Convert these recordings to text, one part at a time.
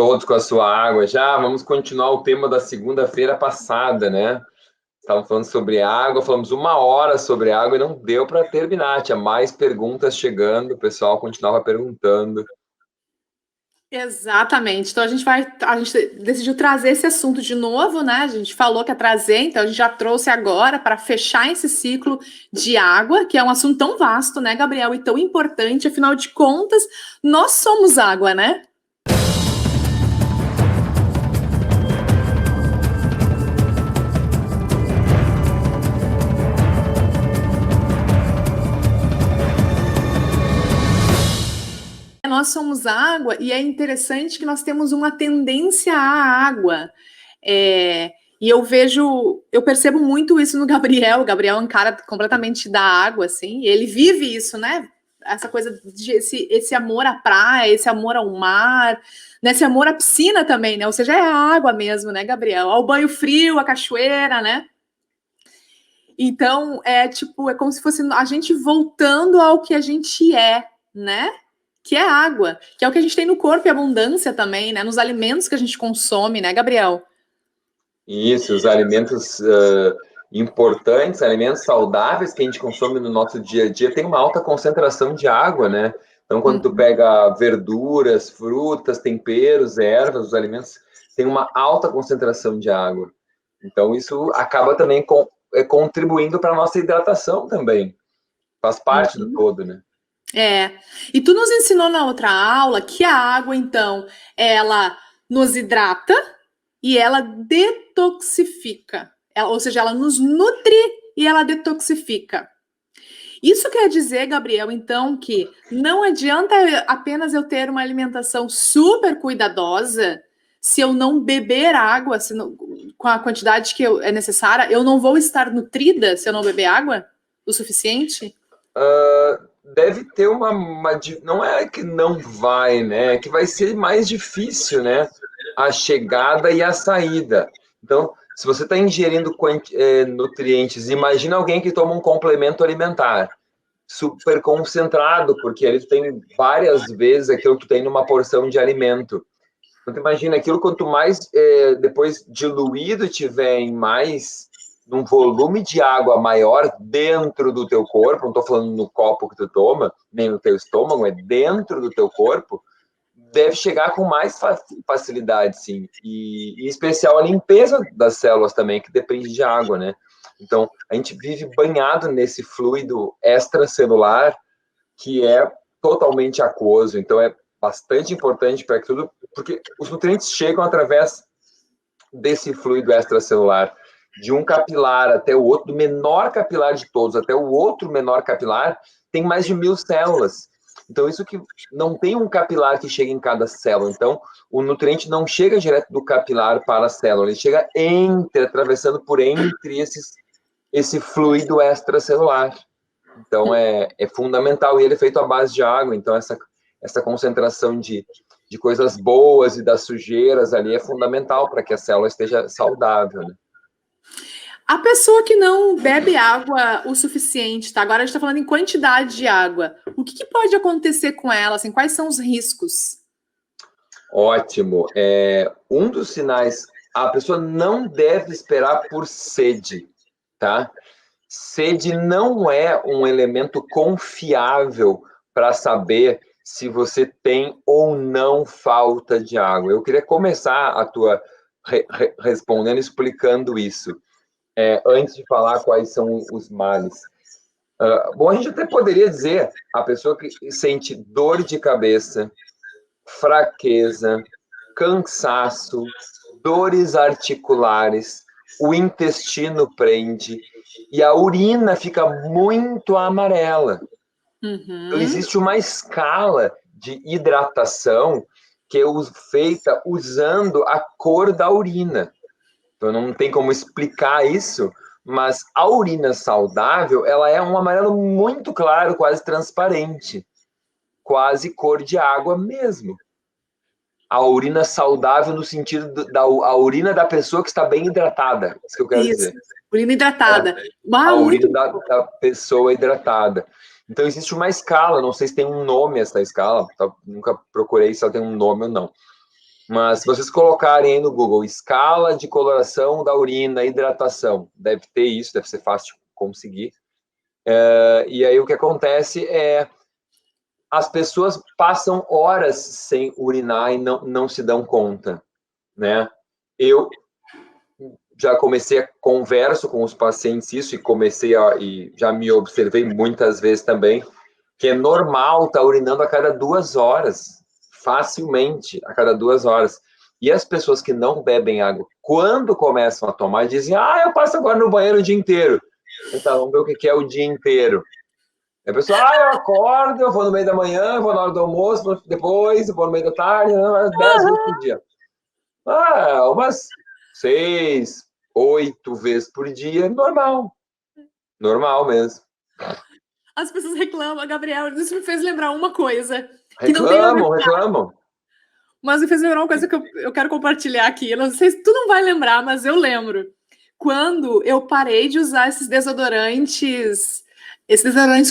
Todos com a sua água já. Vamos continuar o tema da segunda-feira passada, né? Estávamos falando sobre água, falamos 1 hora sobre água e não deu para terminar. Tinha mais perguntas chegando, o pessoal continuava perguntando. Exatamente. Então a gente decidiu trazer esse assunto de novo, né? A gente falou que ia trazer, então a gente já trouxe agora para fechar esse ciclo de água, que é um assunto tão vasto, né, Gabriel, e tão importante, afinal de contas, nós somos água, né? Nós somos água e é interessante que nós temos uma tendência à água. E eu percebo muito isso no Gabriel. O Gabriel é um cara completamente da água, assim, e ele vive isso, né? Essa coisa de esse amor à praia, esse amor ao mar, né? Esse amor à piscina também, né? Ou seja, é a água mesmo, né, Gabriel? Ao banho frio, à cachoeira, né? Então, é como se fosse a gente voltando ao que a gente é, né? Que é água, que é o que a gente tem no corpo e abundância também, né? Nos alimentos que a gente consome, né, Gabriel? Isso, os alimentos importantes, alimentos saudáveis que a gente consome no nosso dia a dia, tem uma alta concentração de água, né? Então, quando tu pega verduras, frutas, temperos, ervas, os alimentos têm uma alta concentração de água. Então, isso acaba também contribuindo para a nossa hidratação também. Faz parte do todo, né? E tu nos ensinou na outra aula que a água, então, ela nos hidrata e ela detoxifica. Ou seja, ela nos nutre e ela detoxifica. Isso quer dizer, Gabriel, então, que não adianta apenas eu ter uma alimentação super cuidadosa se eu não beber água, com a quantidade que é necessária, eu não vou estar nutrida se eu não beber água o suficiente? Deve ter não é que não vai, né? É que vai ser mais difícil, né? A chegada e a saída. Então, se você está ingerindo nutrientes, imagina alguém que toma um complemento alimentar super concentrado, porque ele tem várias vezes aquilo que tem numa porção de alimento. Então, imagina aquilo, quanto mais depois diluído tiver em mais num volume de água maior dentro do teu corpo, não estou falando no copo que tu toma, nem no teu estômago, é dentro do teu corpo, deve chegar com mais facilidade, sim. E em especial a limpeza das células também, que depende de água, né? Então, a gente vive banhado nesse fluido extracelular que é totalmente aquoso. Então, é bastante importante para tudo, porque os nutrientes chegam através desse fluido extracelular, de um capilar até o outro, do menor capilar de todos até o outro menor capilar, tem mais de 1000 células. Então, isso que não tem um capilar que chega em cada célula. Então, o nutriente não chega direto do capilar para a célula, ele chega atravessando por entre esse fluido extracelular. Então, é fundamental. E ele é feito à base de água. Então, essa concentração de coisas boas e das sujeiras ali é fundamental para que a célula esteja saudável, né? A pessoa que não bebe água o suficiente, tá? Agora a gente está falando em quantidade de água. O que pode acontecer com ela? Assim, quais são os riscos? Ótimo. Um dos sinais, a pessoa não deve esperar por sede, tá? Sede não é um elemento confiável para saber se você tem ou não falta de água. Eu queria começar a tua respondendo, explicando isso, antes de falar quais são os males. Bom, a gente até poderia dizer a pessoa que sente dor de cabeça, fraqueza, cansaço, dores articulares, o intestino prende e a urina fica muito amarela. Então, existe uma escala de hidratação que é feita usando a cor da urina. Então, não tem como explicar isso, mas a urina saudável, ela é um amarelo muito claro, quase transparente, quase cor de água mesmo. A urina saudável no sentido da urina da pessoa que está bem hidratada, isso que eu quero dizer. Urina hidratada. A urina da pessoa hidratada. Então, existe uma escala, não sei se tem um nome essa escala, nunca procurei se ela tem um nome ou não. Mas se vocês colocarem aí no Google, escala de coloração da urina, hidratação, deve ter isso, deve ser fácil de conseguir. E aí o que acontece é, as pessoas passam horas sem urinar e não se dão conta, né? Eu já converso com os pacientes isso, e já me observei muitas vezes também, que é normal estar urinando a cada 2 horas, facilmente, a cada 2 horas. E as pessoas que não bebem água, quando começam a tomar, dizem, eu passo agora no banheiro o dia inteiro. Então, vamos ver o que é o dia inteiro. A pessoa, eu acordo, eu vou no meio da manhã, eu vou na hora do almoço, depois, eu vou no meio da tarde, 10 vezes por dia. Umas 6, 8 vezes por dia, normal. Normal mesmo. As pessoas reclamam, Gabriel, isso me fez lembrar uma coisa. Reclamam. Mas me fez lembrar uma coisa que eu quero compartilhar aqui. Eu não sei se tu não vai lembrar, mas eu lembro. Quando eu parei de usar esses desodorantes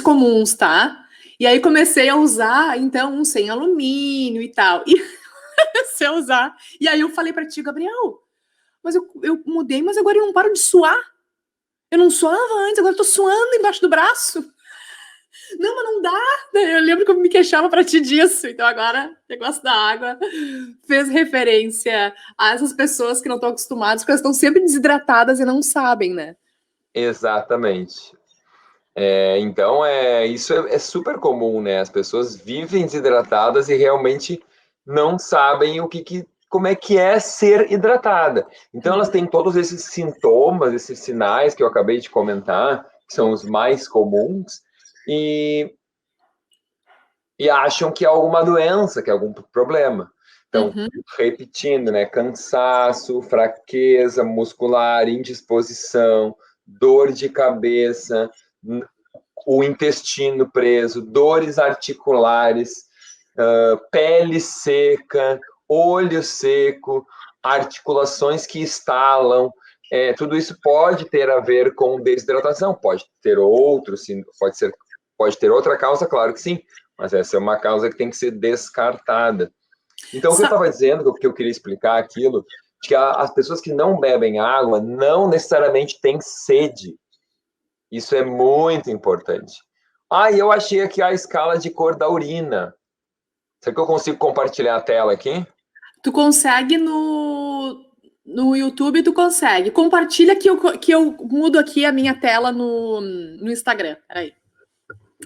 comuns, tá? E aí comecei a usar, então, um sem alumínio e tal. E comecei a usar. E aí eu falei pra ti, Gabriel, mas eu mudei, mas agora eu não paro de suar. Eu não suava antes, agora eu tô suando embaixo do braço. Não, mas não dá. Eu lembro que eu me queixava pra ti disso. Então agora, o negócio da água fez referência a essas pessoas que não estão acostumadas, porque elas estão sempre desidratadas e não sabem, né? Exatamente. Então, isso é super comum, né? As pessoas vivem desidratadas e realmente não sabem como é que é ser hidratada. Então, elas têm todos esses sintomas, esses sinais que eu acabei de comentar, que são os mais comuns, e acham que é alguma doença, que é algum problema. Então, repetindo, né? Cansaço, fraqueza muscular, indisposição, dor de cabeça, o intestino preso, dores articulares, pele seca, olho seco, articulações que estalam. Tudo isso pode ter a ver com desidratação, pode ter outra causa, claro que sim, mas essa é uma causa que tem que ser descartada. Então, o que eu estava dizendo, que eu queria explicar aquilo, que as pessoas que não bebem água não necessariamente têm sede. Isso é muito importante. E eu achei aqui a escala de cor da urina. Será que eu consigo compartilhar a tela aqui? Tu consegue no YouTube, tu consegue. Compartilha que eu mudo aqui a minha tela no Instagram. Peraí.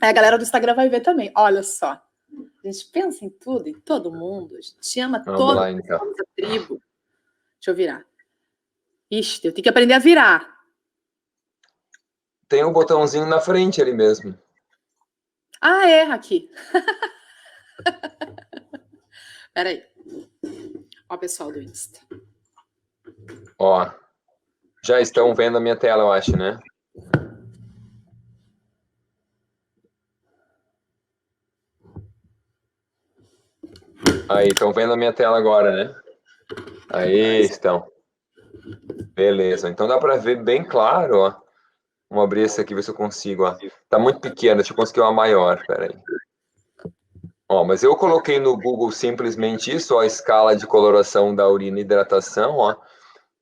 Aí a galera do Instagram vai ver também. Olha só. A gente pensa em tudo, em todo mundo. A gente ama toda a tribo. Deixa eu virar. Ixi, eu tenho que aprender a virar. Tem um botãozinho na frente ali mesmo. Aqui. Peraí. Ó, pessoal do Insta. Ó, já estão vendo a minha tela, eu acho, né? Aí, estão vendo a minha tela agora, né? Aí estão. Beleza, então dá para ver bem claro, ó. Vamos abrir esse aqui, ver se eu consigo, ó. Tá muito pequeno, deixa eu conseguir uma maior, peraí. Ó, mas eu coloquei no Google simplesmente isso, ó, a escala de coloração da urina e hidratação, ó.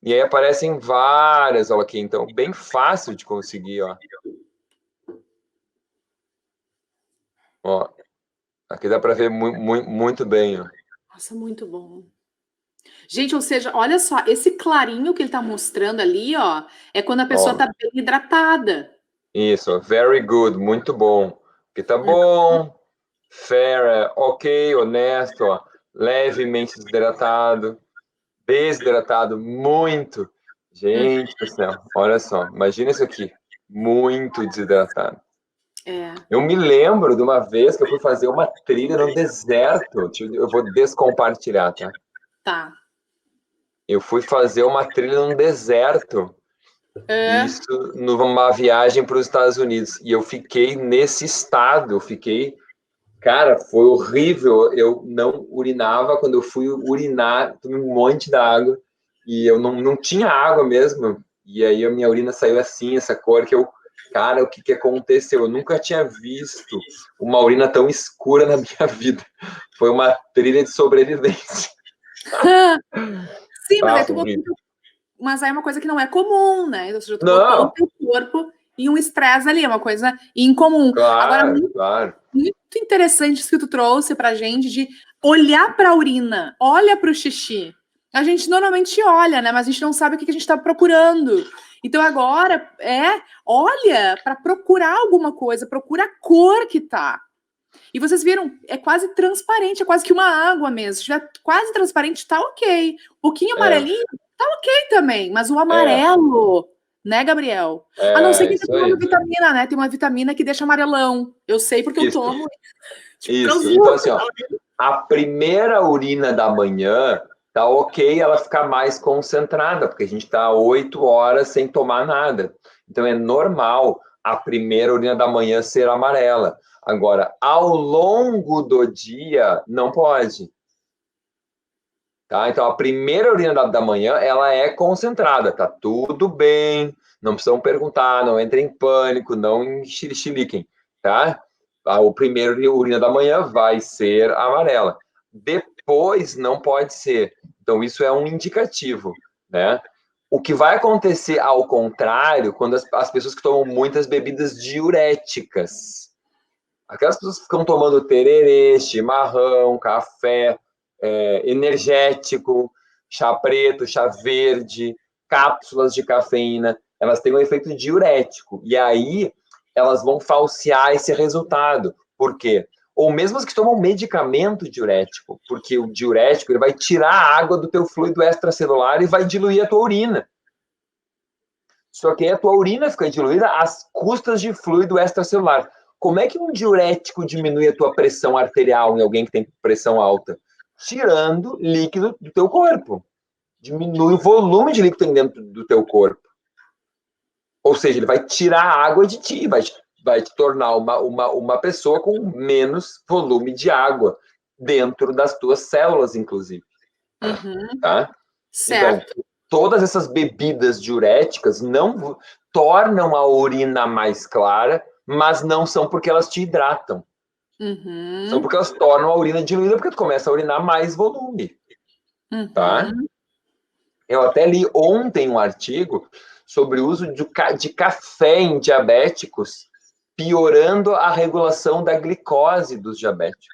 E aí aparecem várias, ó, aqui, então bem fácil de conseguir, ó. Ó, aqui dá para ver muito bem, ó. Nossa, muito bom. Gente, ou seja, olha só, esse clarinho que ele tá mostrando ali, ó, é quando a pessoa tá bem hidratada. Isso, very good, muito bom. Aqui tá bom, fair, ok, honesto, ó, levemente desidratado, muito. Gente do céu, olha só, imagina isso aqui, muito desidratado. Eu me lembro de uma vez que eu fui fazer uma trilha no deserto, eu vou descompartilhar, tá? Tá. Eu fui fazer uma trilha no deserto, isso numa viagem para os Estados Unidos, e eu fiquei nesse estado, cara, foi horrível, eu não urinava, quando eu fui urinar, tomei um monte de água, e eu não tinha água mesmo, e aí a minha urina saiu assim, essa cor que cara, o que aconteceu? Eu nunca tinha visto uma urina tão escura na minha vida, foi uma trilha de sobrevivência. Sim, mas Ah, aí foi horrível. mas aí é uma coisa que não é comum, né? Ou seja, tu botou o Não, teu corpo em um estresse ali, é uma coisa incomum. Agora, claro, claro. muito interessante isso que tu trouxe pra gente de olhar pra urina, olha pro xixi. A gente normalmente olha, né? Mas a gente não sabe o que a gente tá procurando. Então agora olha para procurar alguma coisa, procura a cor que tá. E vocês viram, é quase transparente, é quase que uma água mesmo. Se tiver quase transparente, tá ok. Um pouquinho É, amarelinho, tá ok também. Mas o é, amarelo, né, Gabriel? A não ser é que tá isso tomando aí. vitamina, né? Tem uma vitamina que deixa amarelão. Eu sei porque eu Isso, tomo. Tipo, isso. Então, transluta. assim, ó, a primeira urina da manhã tá ok ela ficar mais concentrada, porque a gente tá 8 horas sem tomar nada. Então é normal a primeira urina da manhã ser amarela. Agora, ao longo do dia, não pode. Tá? Então a primeira urina da manhã ela é concentrada, tá tudo bem, não precisam perguntar, não entrem em pânico, não enxiliquem, tá? O primeiro urina da manhã vai ser amarela. Depois não pode ser. Então isso é um indicativo, né? O que vai acontecer ao contrário, quando as pessoas que tomam muitas bebidas diuréticas, aquelas pessoas que ficam tomando tererê, chimarrão, café, energético, chá preto, chá verde, cápsulas de cafeína, elas têm um efeito diurético. E aí elas vão falsear esse resultado. Por quê? Ou mesmo as que tomam medicamento diurético, porque o diurético ele vai tirar a água do teu fluido extracelular e vai diluir a tua urina. Só que aí a tua urina fica diluída às custas de fluido extracelular. Como é que um diurético diminui a tua pressão arterial em alguém que tem pressão alta? Tirando líquido do teu corpo. Diminui o volume de líquido que tem dentro do teu corpo. Ou seja, ele vai tirar a água de ti, vai te tornar uma pessoa com menos volume de água dentro das tuas células, inclusive. Uhum, Tá? Então, certo. todas essas bebidas diuréticas não tornam a urina mais clara, mas não são porque elas te hidratam. São Uhum, porque elas tornam a urina diluída, porque tu começa a urinar mais volume, tá? uhum. Eu até li ontem um artigo sobre o uso de café em diabéticos, piorando a regulação da glicose dos diabéticos.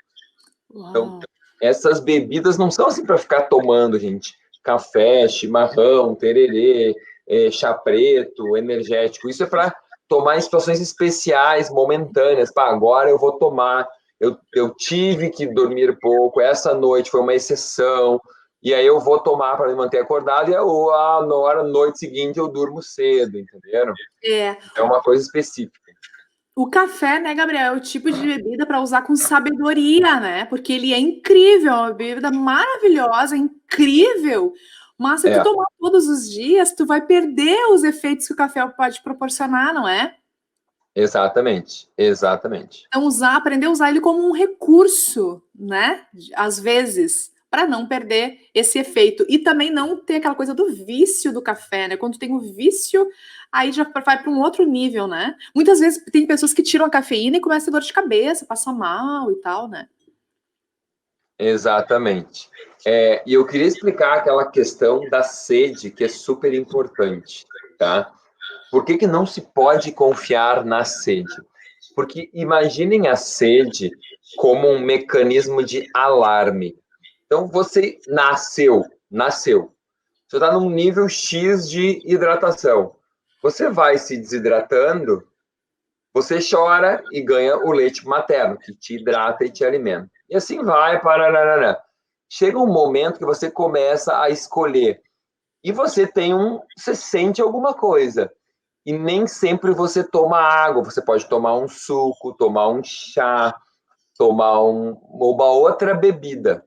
Então, Uau. essas bebidas não são assim para ficar tomando, gente. Café, chimarrão, tererê, chá preto, energético. Isso é para tomar em situações especiais, momentâneas. Pá, agora eu vou tomar. Eu tive que dormir pouco. Essa noite foi uma exceção. E aí eu vou tomar para me manter acordado. E na hora, noite seguinte, eu durmo cedo, entenderam? É, É uma coisa específica. o café, né, Gabriel, é o tipo de bebida para usar com sabedoria, né? Porque ele é incrível, é uma bebida maravilhosa, incrível. Mas se tu É, tomar todos os dias, tu vai perder os efeitos que o café pode proporcionar, não é? exatamente. Exatamente. Então, aprender a usar ele como um recurso, né? Às vezes, para não perder esse efeito. E também não ter aquela coisa do vício do café, né? Quando tu tem o vício, aí já vai para um outro nível, né? Muitas vezes tem pessoas que tiram a cafeína e começam a ter dor de cabeça, passam mal e tal, né? Exatamente. E eu queria explicar aquela questão da sede, que é super importante, tá? Por que que não se pode confiar na sede? Porque imaginem a sede como um mecanismo de alarme. Então, você nasceu. Você está num nível X de hidratação. Você vai se desidratando, você chora e ganha o leite materno, que te hidrata e te alimenta. E assim vai, parará. Chega um momento que você começa a escolher. E você sente alguma coisa. E nem sempre você toma água, você pode tomar um suco, tomar um chá, tomar uma outra bebida.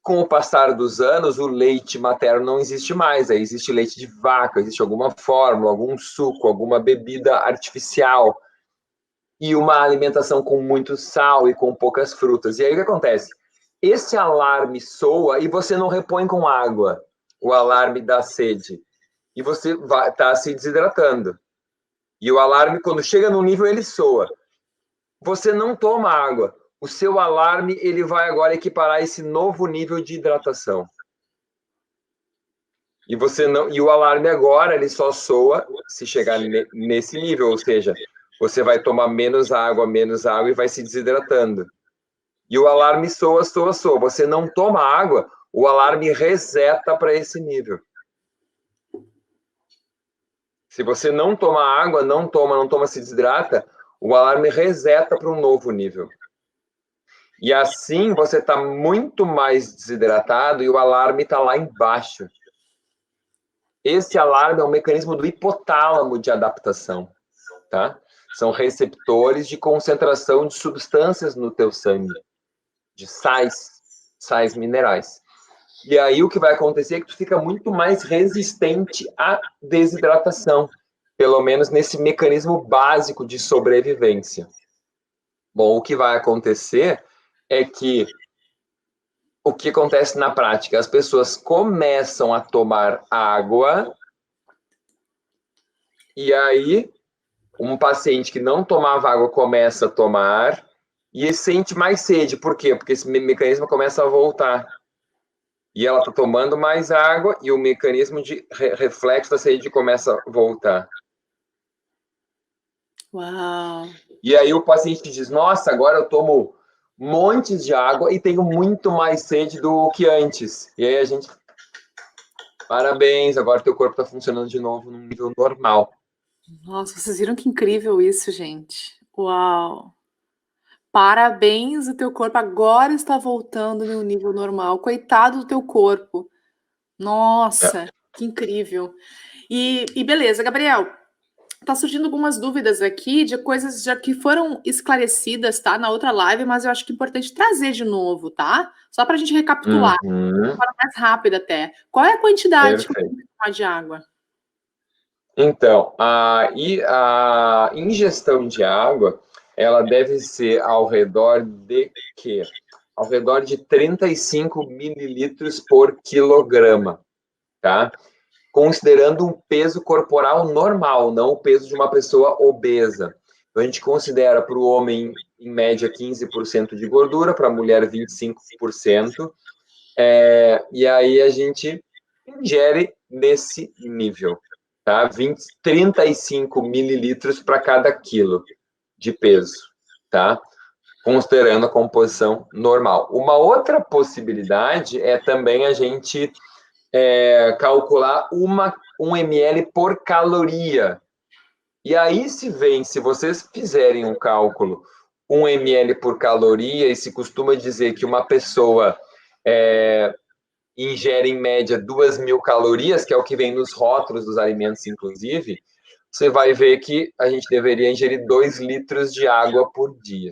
Com o passar dos anos, o leite materno não existe mais, aí existe leite de vaca, existe alguma fórmula, algum suco, alguma bebida artificial e uma alimentação com muito sal e com poucas frutas. E aí o que acontece? Esse alarme soa e você não repõe com água o alarme da sede. E você está se desidratando. E o alarme, quando chega no nível, ele soa. Você não toma água. O seu alarme ele vai agora equiparar esse novo nível de hidratação. E você não, e o alarme agora ele só soa se chegar nesse nível, ou seja, você vai tomar menos água e vai se desidratando. E o alarme soa. Você não toma água, o alarme reseta para esse nível. Se você não toma água, não toma, se desidrata, o alarme reseta para um novo nível. E assim você está muito mais desidratado e o alarme está lá embaixo. Esse alarme é um mecanismo do hipotálamo de adaptação, tá? São receptores de concentração de substâncias no teu sangue, de sais minerais. E aí o que vai acontecer é que tu fica muito mais resistente à desidratação, pelo menos nesse mecanismo básico de sobrevivência. Bom, o que vai acontecer é que o que acontece na prática? As pessoas começam a tomar água e aí um paciente que não tomava água começa a tomar e sente mais sede. Por quê? Porque esse mecanismo começa a voltar. E ela está tomando mais água e o mecanismo de reflexo da sede começa a voltar. Uau! E aí o paciente diz, nossa, agora eu tomo montes de água e tenho muito mais sede do que antes. E aí a gente, parabéns, agora teu corpo está funcionando de novo num nível normal. Nossa, vocês viram que incrível isso, gente? Uau! Parabéns, o teu corpo agora está voltando no nível normal. Coitado do teu corpo. Nossa, que incrível. E beleza, Gabriel, tá surgindo algumas dúvidas aqui de coisas já que foram esclarecidas, tá? Na outra live, mas eu acho que é importante trazer de novo, tá? Só para a gente recapitular, de forma mais rápida até. Qual é a quantidade que eu tenho que tomar de água? Então, a ingestão de água, ela deve ser ao redor de quê? Ao redor de 35 mililitros por quilograma, tá? Considerando um peso corporal normal, não o peso de uma pessoa obesa. Então, a gente considera para o homem, em média, 15% de gordura, para a mulher, 25%. E aí a gente ingere nesse nível, tá? 35 mililitros para cada quilo de peso, tá? Considerando a composição normal. Uma outra possibilidade é também a gente calcular 1 ml por caloria. E aí se vocês fizerem um cálculo 1 ml por caloria, e se costuma dizer que uma pessoa ingere em média 2.000 calorias, que é o que vem nos rótulos dos alimentos, inclusive, você vai ver que a gente deveria ingerir 2 litros de água por dia.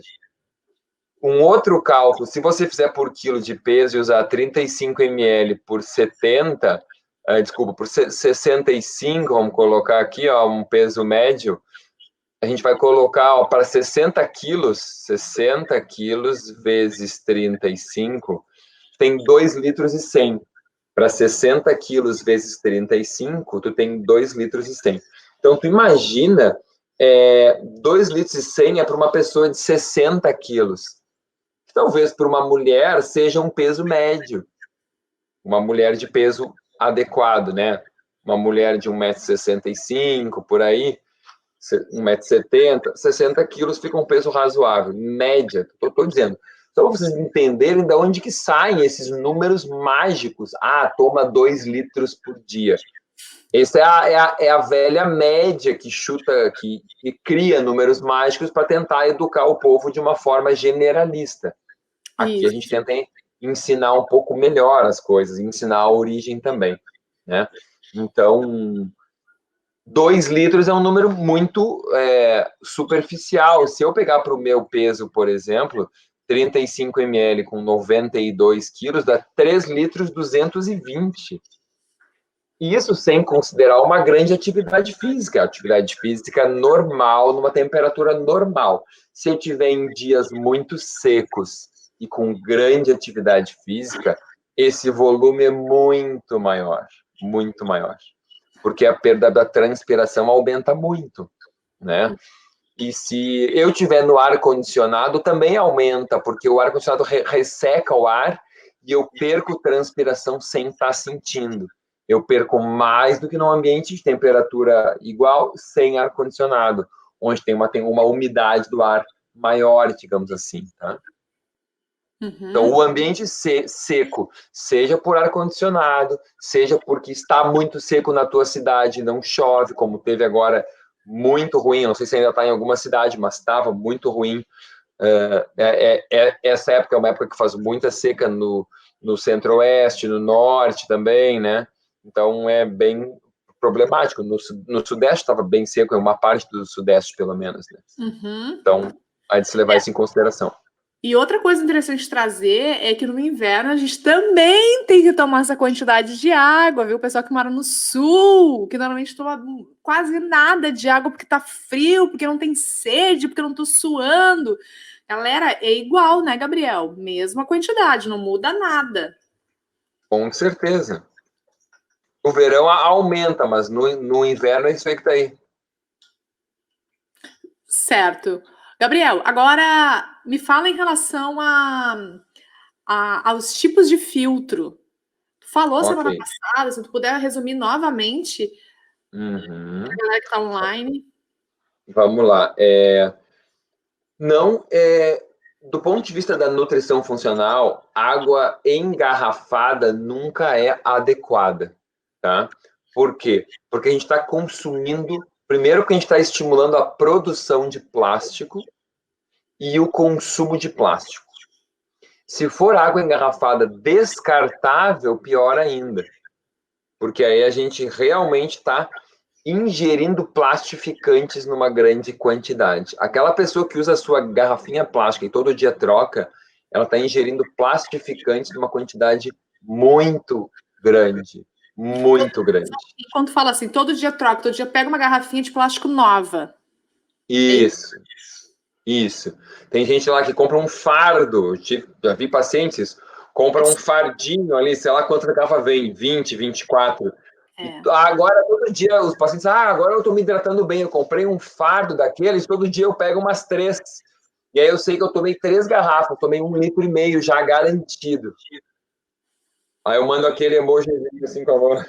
Um outro cálculo, se você fizer por quilo de peso e usar 35 ml por 70, por 65, vamos colocar aqui, ó, um peso médio, a gente vai colocar para 60 quilos vezes 35, tem 2 litros e 100. Para 60 quilos vezes 35, tu tem 2 litros e 100. Então, tu imagina, 2 litros e 100 é para uma pessoa de 60 quilos. Talvez para uma mulher seja um peso médio. Uma mulher de peso adequado, né? Uma mulher de 1,65 m, por aí, 1,70 m, 60 quilos fica um peso razoável, média, estou dizendo. Só para vocês entenderem de onde que saem esses números mágicos. Ah, toma 2 litros por dia. Essa é a velha média que chuta, que cria números mágicos para tentar educar o povo de uma forma generalista. Aqui a gente tenta ensinar um pouco melhor as coisas, ensinar a origem também, né? Então, 2 litros é um número muito superficial. Se eu pegar para o meu peso, por exemplo, 35 ml com 92 quilos, dá 3 litros 220. Isso sem considerar uma grande atividade física normal, numa temperatura normal. Se eu tiver em dias muito secos e com grande atividade física, esse volume é muito maior, porque a perda da transpiração aumenta muito, né? E se eu tiver no ar-condicionado, também aumenta, porque o ar-condicionado resseca o ar e eu perco transpiração sem estar sentindo. eu perco mais do que num ambiente de temperatura igual, sem ar-condicionado, onde tem uma umidade do ar maior, digamos assim, tá? Então, o ambiente seco, seja por ar-condicionado, seja porque está muito seco na tua cidade, não chove, como teve agora, muito ruim, não sei se ainda está em alguma cidade, mas estava muito ruim. Essa época é uma época que faz muita seca no centro-oeste, no norte também, né? Então, é bem problemático. No sudeste estava bem seco, é uma parte do sudeste, pelo menos, né? Então, há de se levar isso em consideração. E outra coisa interessante de trazer é que no inverno a gente também tem que tomar essa quantidade de água, viu? O pessoal que mora no sul, que normalmente toma quase nada de água porque tá frio, porque não tem sede, porque não tô suando. Galera, é igual, né, Gabriel? Mesma quantidade, não muda nada. Com certeza. O verão aumenta, mas no inverno é isso aí que tá aí. Certo. Gabriel, agora me fala em relação aos tipos de filtro. Tu falou semana passada, se tu puder resumir novamente, a galera que tá online. Vamos lá. Do ponto de vista da nutrição funcional, água engarrafada nunca é adequada, tá? Por quê? Porque a gente está consumindo, primeiro que a gente está estimulando a produção de plástico e o consumo de plástico. Se for água engarrafada descartável, pior ainda, porque aí a gente realmente está ingerindo plastificantes numa grande quantidade. Aquela pessoa que usa a sua garrafinha plástica e todo dia troca, ela está ingerindo plastificantes numa quantidade muito grande, muito grande. E quando fala assim, todo dia troca, todo dia pega uma garrafinha de plástico nova. Isso. Tem gente lá que compra um fardo, já vi pacientes, compra um fardinho ali, sei lá quanto garrafa vem, 20, 24. Agora, todo dia, os pacientes, agora eu estou me hidratando bem, eu comprei um fardo daqueles, todo dia eu pego umas 3. E aí eu sei que eu tomei 3 garrafas, tomei 1,5 litro já garantido. Aí eu mando aquele emoji assim com a mão.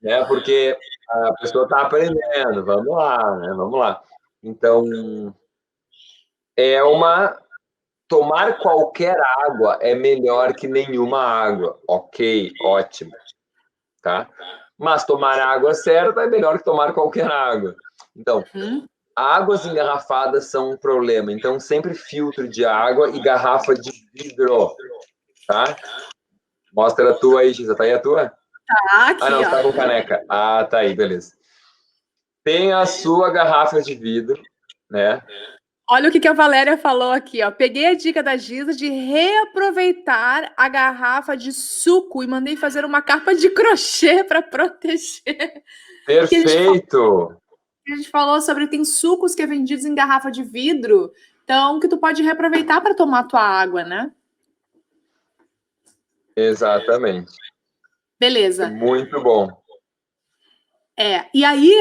Né, porque a pessoa está aprendendo, vamos lá, né? Vamos lá. Então, tomar qualquer água é melhor que nenhuma água. Ok, ótimo. Tá? Mas tomar a água certa é melhor que tomar qualquer água. Então, águas engarrafadas são um problema. Então, sempre filtro de água e garrafa de vidro. Tá? Mostra a tua aí, Gisa. Tá aí a tua? Tá aqui, não, tá com caneca. Tá aí, beleza. Tem a sua garrafa de vidro, né? Olha o que a Valéria falou aqui, ó. Peguei a dica da Giza de reaproveitar a garrafa de suco e mandei fazer uma capa de crochê para proteger. Perfeito! A gente falou sobre tem sucos que é vendidos em garrafa de vidro, então que tu pode reaproveitar para tomar a tua água, né? Exatamente. Beleza. Muito bom. E aí,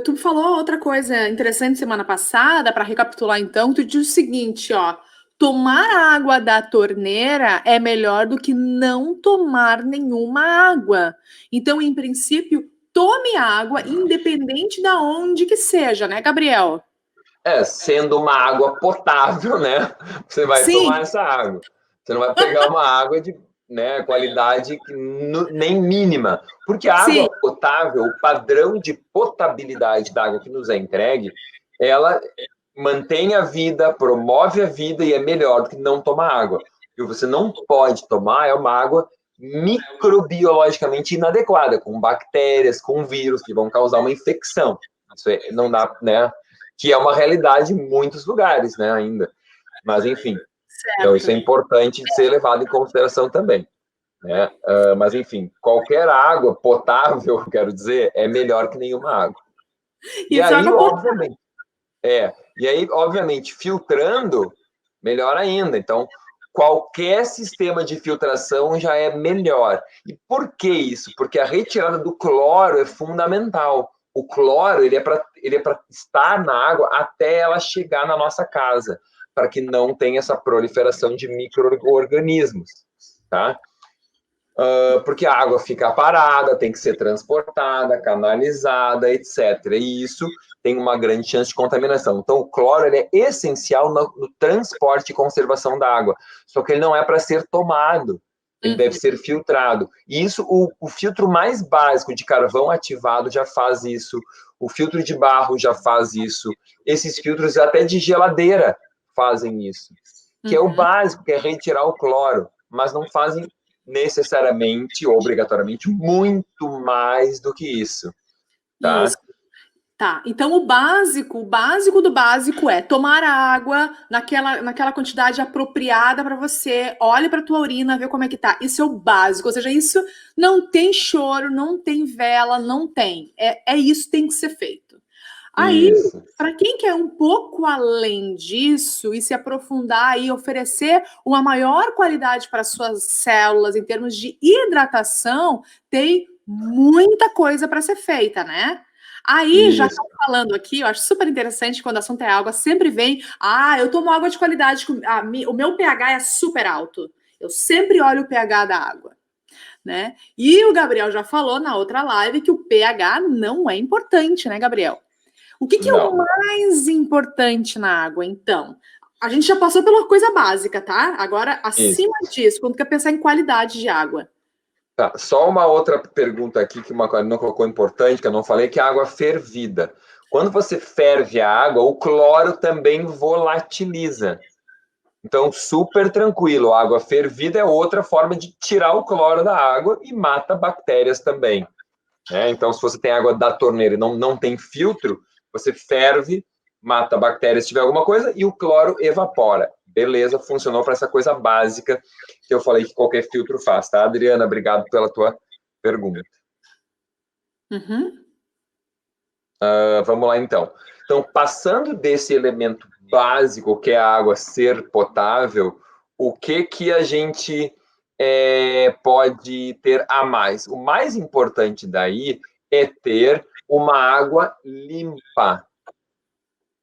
tu falou outra coisa interessante semana passada, para recapitular então, tu disse o seguinte, ó, tomar água da torneira é melhor do que não tomar nenhuma água. Então, em princípio, tome água, independente da onde que seja, né, Gabriel? Sendo uma água potável, né? Você vai tomar essa água. Você não vai pegar uma água de qualidade nem mínima. Porque a água potável, o padrão de potabilidade da água que nos é entregue, ela mantém a vida, promove a vida e é melhor do que não tomar água. O que você não pode tomar é uma água microbiologicamente inadequada, com bactérias, com vírus que vão causar uma infecção. Isso não dá, né? Que é uma realidade em muitos lugares, né, ainda. Mas, enfim, então isso é importante de ser levado em consideração também. Né? Mas, enfim, qualquer água potável, quero dizer, é melhor que nenhuma água. E aí, obviamente, filtrando, melhor ainda. Então, qualquer sistema de filtração já é melhor. E por que isso? Porque a retirada do cloro é fundamental. O cloro ele é para estar na água até ela chegar na nossa casa, para que não tenha essa proliferação de micro-organismos, tá? porque a água fica parada, tem que ser transportada, canalizada, etc. E isso tem uma grande chance de contaminação. Então, o cloro ele é essencial no transporte e conservação da água, só que ele não é para ser tomado, ele deve ser filtrado. E isso, o filtro mais básico de carvão ativado já faz isso, o filtro de barro já faz isso, esses filtros até de geladeira fazem isso, que é o básico, que é retirar o cloro, mas não fazem necessariamente, obrigatoriamente, muito mais do que isso, tá? Isso. Tá, então o básico do básico é tomar água naquela quantidade apropriada para você, olhe para tua urina, vê como é que tá. Isso é o básico, ou seja, isso não tem choro, não tem vela, não tem. É isso que tem que ser feito. Aí, para quem quer um pouco além disso e se aprofundar e oferecer uma maior qualidade para suas células em termos de hidratação, tem muita coisa para ser feita, né? Aí, já estão falando aqui, eu acho super interessante quando o assunto é água, sempre vem, eu tomo água de qualidade, o meu pH é super alto. Eu sempre olho o pH da água, né? E o Gabriel já falou na outra live que o pH não é importante, né, Gabriel? O que é o mais importante na água, então? A gente já passou pela coisa básica, tá? Agora, acima disso, quando quer pensar em qualidade de água. Tá, só uma outra pergunta aqui que uma coisa não colocou importante, que eu não falei, que é a água fervida. Quando você ferve a água, o cloro também volatiliza. Então, super tranquilo. A água fervida é outra forma de tirar o cloro da água e mata bactérias também. Então, se você tem água da torneira e não tem filtro, você ferve, mata bactérias se tiver alguma coisa e o cloro evapora. Beleza, funcionou para essa coisa básica que eu falei que qualquer filtro faz, tá, Adriana? Obrigado pela tua pergunta. Vamos lá, então. Então, passando desse elemento básico, que é a água ser potável, o que a gente pode ter a mais? O mais importante daí é ter uma água limpa.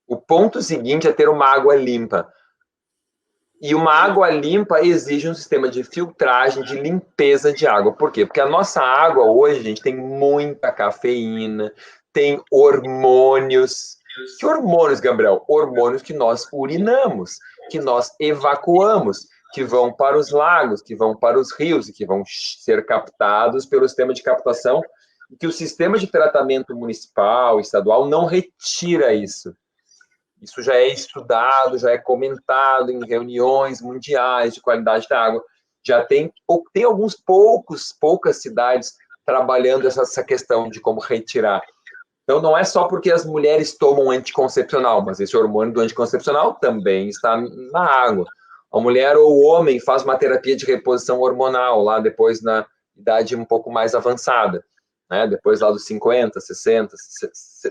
O ponto seguinte é ter uma água limpa. E uma água limpa exige um sistema de filtragem, de limpeza de água. Por quê? Porque a nossa água hoje, gente, tem muita cafeína, tem hormônios. Que hormônios, Gabriel? Hormônios que nós urinamos, que nós evacuamos, que vão para os lagos, que vão para os rios e que vão ser captados pelo sistema de captação, e que o sistema de tratamento municipal, estadual, não retira isso. Isso já é estudado, já é comentado em reuniões mundiais de qualidade da água. Já tem alguns poucas cidades trabalhando essa questão de como retirar. Então, não é só porque as mulheres tomam anticoncepcional, mas esse hormônio do anticoncepcional também está na água. A mulher ou o homem faz uma terapia de reposição hormonal, lá depois na idade um pouco mais avançada, né? Depois lá dos 50, 60,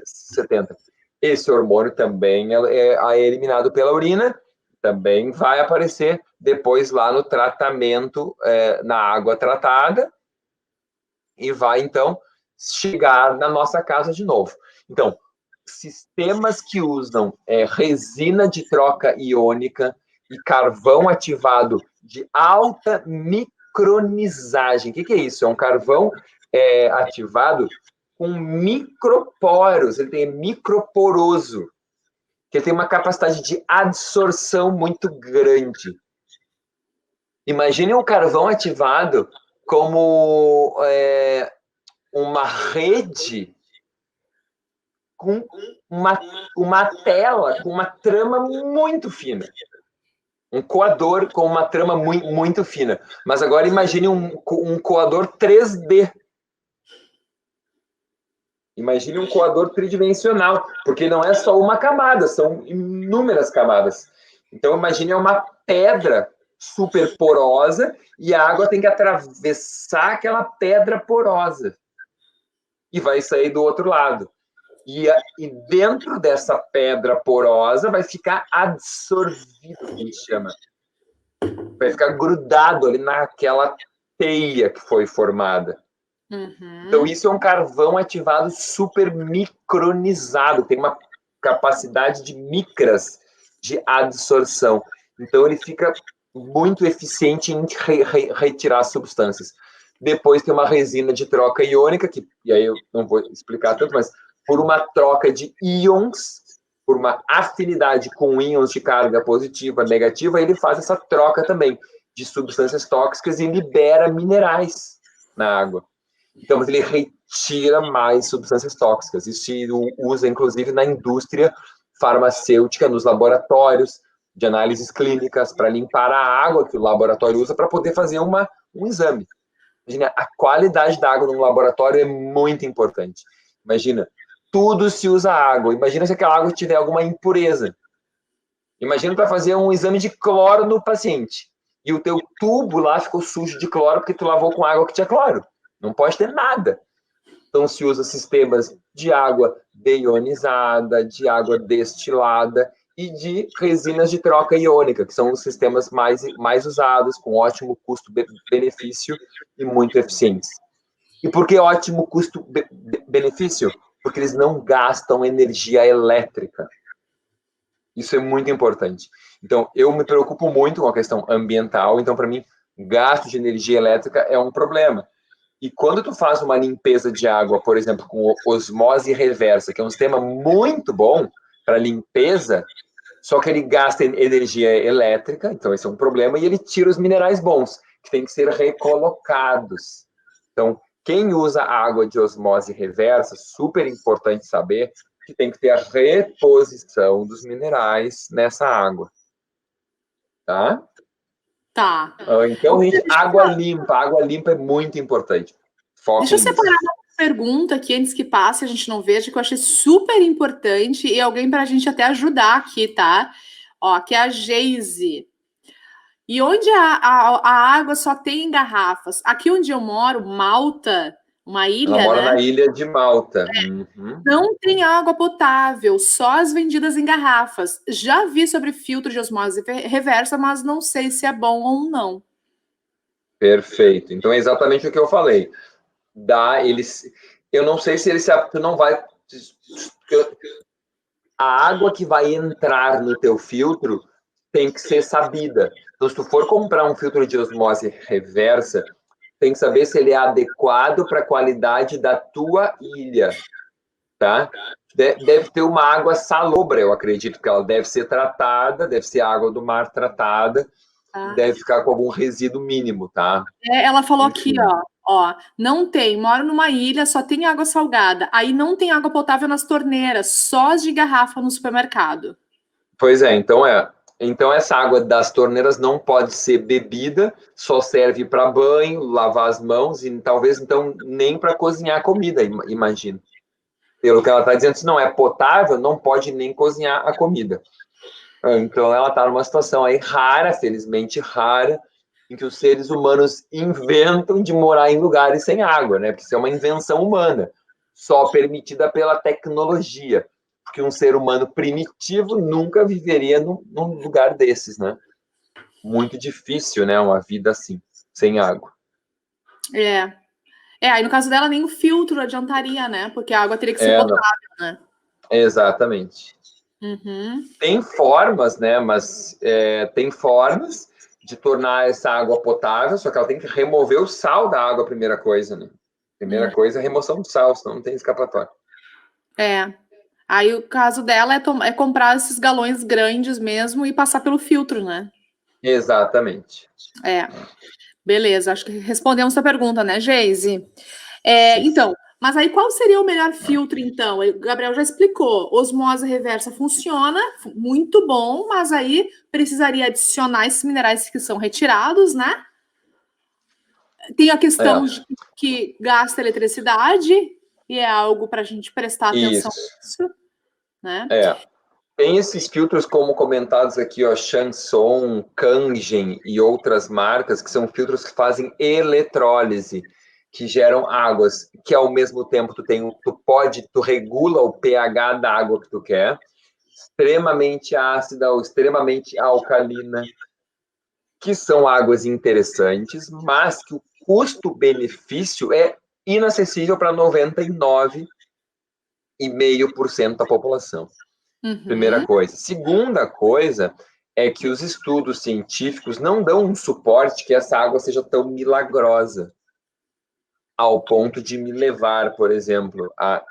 70. Esse hormônio também é eliminado pela urina, também vai aparecer depois lá no tratamento, na água tratada, e vai, então, chegar na nossa casa de novo. Então, sistemas que usam resina de troca iônica e carvão ativado de alta micronizagem. O que é isso? É um carvão ativado com microporos, ele é microporoso, que ele tem uma capacidade de absorção muito grande. Imagine um carvão ativado como uma rede com uma tela, com uma trama muito fina. Um coador com uma trama muito fina. Mas agora imagine um coador 3D. Imagine um coador tridimensional, porque não é só uma camada, são inúmeras camadas. Então, imagine uma pedra super porosa e a água tem que atravessar aquela pedra porosa e vai sair do outro lado. E dentro dessa pedra porosa vai ficar absorvido, que a gente chama. Vai ficar grudado ali naquela teia que foi formada. Então, isso é um carvão ativado super micronizado, tem uma capacidade de micras de absorção. Então, ele fica muito eficiente em retirar substâncias. Depois tem uma resina de troca iônica, e aí eu não vou explicar tanto, mas por uma troca de íons, por uma afinidade com íons de carga positiva, negativa, ele faz essa troca também de substâncias tóxicas e libera minerais na água. Então, mas ele retira mais substâncias tóxicas. Isso se usa, inclusive, na indústria farmacêutica, nos laboratórios de análises clínicas, para limpar a água que o laboratório usa para poder fazer um exame. Imagina, a qualidade da água no laboratório é muito importante. Imagina, tudo se usa água. Imagina se aquela água tiver alguma impureza. Imagina para fazer um exame de cloro no paciente. E o teu tubo lá ficou sujo de cloro porque tu lavou com água que tinha cloro. Não pode ter nada. Então se usa sistemas de água deionizada, de água destilada e de resinas de troca iônica, que são os sistemas mais usados, com ótimo custo-benefício e muito eficientes. E por que ótimo custo-benefício? Porque eles não gastam energia elétrica. Isso é muito importante. Então, eu me preocupo muito com a questão ambiental, então, para mim, gasto de energia elétrica é um problema. E quando tu faz uma limpeza de água, por exemplo, com osmose reversa, que é um sistema muito bom para limpeza, só que ele gasta energia elétrica, então esse é um problema, e ele tira os minerais bons, que têm que ser recolocados. Então, quem usa água de osmose reversa, super importante saber que tem que ter a reposição dos minerais nessa água. Tá? Tá. Então, gente, água limpa é muito importante. Deixa eu separar uma pergunta aqui antes que passe, a gente não veja, que eu achei super importante e alguém para a gente até ajudar aqui, tá? Ó, que é a Geise. E onde a água só tem em garrafas? Aqui onde eu moro, Malta, uma ilha, Ela mora né? na ilha de Malta. Não tem água potável, só as vendidas em garrafas. Já vi sobre filtro de osmose reversa, mas não sei se é bom ou não. Perfeito. Então é exatamente o que eu falei. Eu não sei se tu não vai. A água que vai entrar no teu filtro tem que ser sabida. Então, se tu for comprar um filtro de osmose reversa, tem que saber se ele é adequado para a qualidade da tua ilha, tá? Deve ter uma água salobra, eu acredito, que ela deve ser tratada, deve ser água do mar tratada, deve ficar com algum resíduo mínimo, tá? Ela falou aqui, ó, não tem, moro numa ilha, só tem água salgada, aí não tem água potável nas torneiras, só as de garrafa no supermercado. Pois é, então essa água das torneiras não pode ser bebida, só serve para banho, lavar as mãos e talvez então nem para cozinhar comida, imagino. Pelo que ela está dizendo, se não é potável, não pode nem cozinhar a comida. Então ela está numa situação aí rara, felizmente rara, em que os seres humanos inventam de morar em lugares sem água, né? Porque isso é uma invenção humana, só permitida pela tecnologia. Porque um ser humano primitivo nunca viveria num lugar desses, né? Muito difícil, né? Uma vida assim, sem água. Aí no caso dela nem o filtro adiantaria, né? Porque a água teria que ser potável, né? Exatamente. Uhum. Tem formas, né? Mas tem formas de tornar essa água potável, só que ela tem que remover o sal da água, a primeira coisa, né? Primeira coisa é a remoção do sal, senão não tem escapatória. Aí o caso dela é comprar esses galões grandes mesmo e passar pelo filtro, né? Exatamente. Beleza, acho que respondemos a pergunta, né, Geise? Então, mas aí qual seria o melhor filtro, então? O Gabriel já explicou. Osmose reversa funciona, muito bom, mas aí precisaria adicionar esses minerais que são retirados, né? Tem a questão de que gasta eletricidade, e é algo para a gente prestar atenção nisso, né? Tem esses filtros, como comentados aqui, ó, Chanson, Kangen e outras marcas, que são filtros que fazem eletrólise, que geram águas, que ao mesmo tempo tu regula o pH da água que tu quer, extremamente ácida ou extremamente alcalina, que são águas interessantes, mas que o custo-benefício é inacessível para 99,5% da população. Primeira coisa. Segunda coisa é que os estudos científicos não dão um suporte que essa água seja tão milagrosa. ao ponto de me levar, por exemplo, a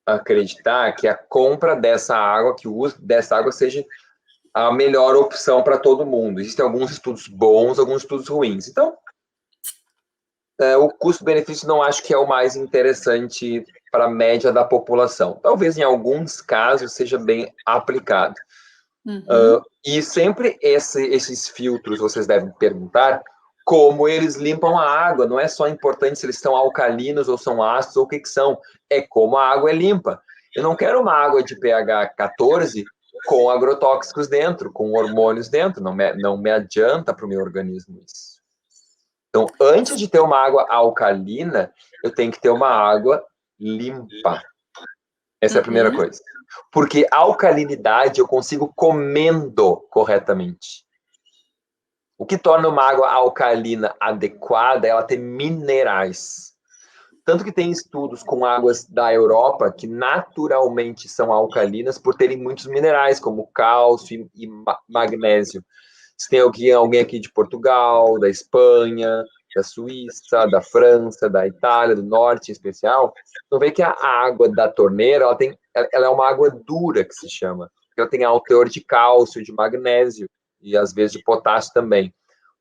acreditar que a compra dessa água, que o uso dessa água seja a melhor opção para todo mundo. Existem alguns estudos bons, alguns estudos ruins. Então, o custo-benefício não acho que é o mais interessante para a média da população. Talvez em alguns casos seja bem aplicado. E sempre esses filtros, vocês devem perguntar como eles limpam a água. Não é só importante se eles são alcalinos ou são ácidos ou o que são. É como a água é limpa. Eu não quero uma água de pH 14 com agrotóxicos dentro, com hormônios dentro. Não me adianta para o meu organismo isso. Então, antes de ter uma água alcalina, eu tenho que ter uma água limpa. Essa é a primeira coisa. Porque a alcalinidade eu consigo comendo corretamente. O que torna uma água alcalina adequada é ela ter minerais. Tanto que tem estudos com águas da Europa que naturalmente são alcalinas por terem muitos minerais, como cálcio e magnésio. Se tem alguém aqui de Portugal, da Espanha, da Suíça, da França, da Itália, do Norte em especial, então vê que a água da torneira, ela é uma água dura, que se chama. Ela tem alto teor de cálcio, de magnésio e às vezes de potássio também.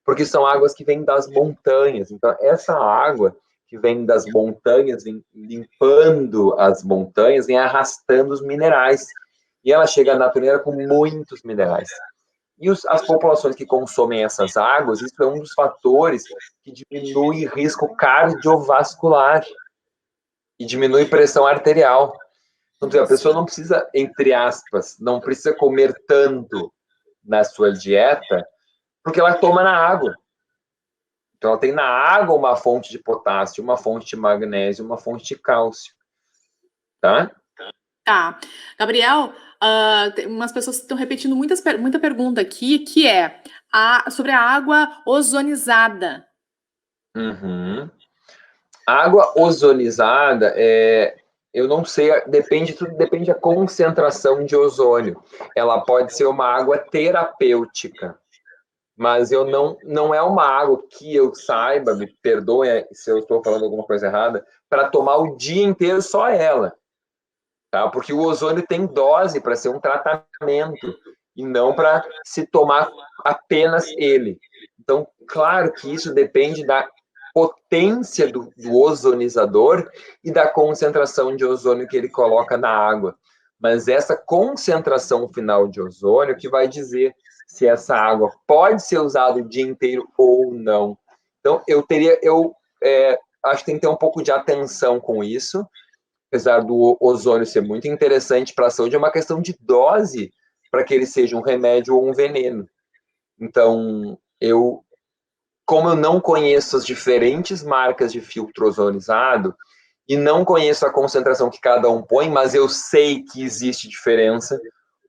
Porque são águas que vêm das montanhas. Então, essa água que vem das montanhas, vem limpando as montanhas, vem arrastando os minerais. E ela chega na torneira com muitos minerais. E as populações que consomem essas águas, isso é um dos fatores que diminui risco cardiovascular e diminui pressão arterial. Então, a pessoa não precisa, entre aspas, não precisa comer tanto na sua dieta, porque ela toma na água. Então, ela tem na água uma fonte de potássio, uma fonte de magnésio, uma fonte de cálcio. Tá? Tá. Gabriel, umas pessoas estão repetindo muita pergunta aqui, que é sobre a água ozonizada. Água ozonizada, eu não sei, tudo depende da concentração de ozônio. Ela pode ser uma água terapêutica, mas não é uma água que eu saiba, me perdoe se eu estou falando alguma coisa errada, para tomar o dia inteiro só ela. Tá? Porque o ozônio tem dose para ser um tratamento e não para se tomar apenas ele. Então, claro que isso depende da potência do ozonizador e da concentração de ozônio que ele coloca na água. Mas essa concentração final de ozônio que vai dizer se essa água pode ser usada o dia inteiro ou não. Então, acho que tem que ter um pouco de atenção com isso. Apesar do ozônio ser muito interessante para a saúde, é uma questão de dose para que ele seja um remédio ou um veneno. Então, como eu não conheço as diferentes marcas de filtro ozonizado e não conheço a concentração que cada um põe, mas eu sei que existe diferença,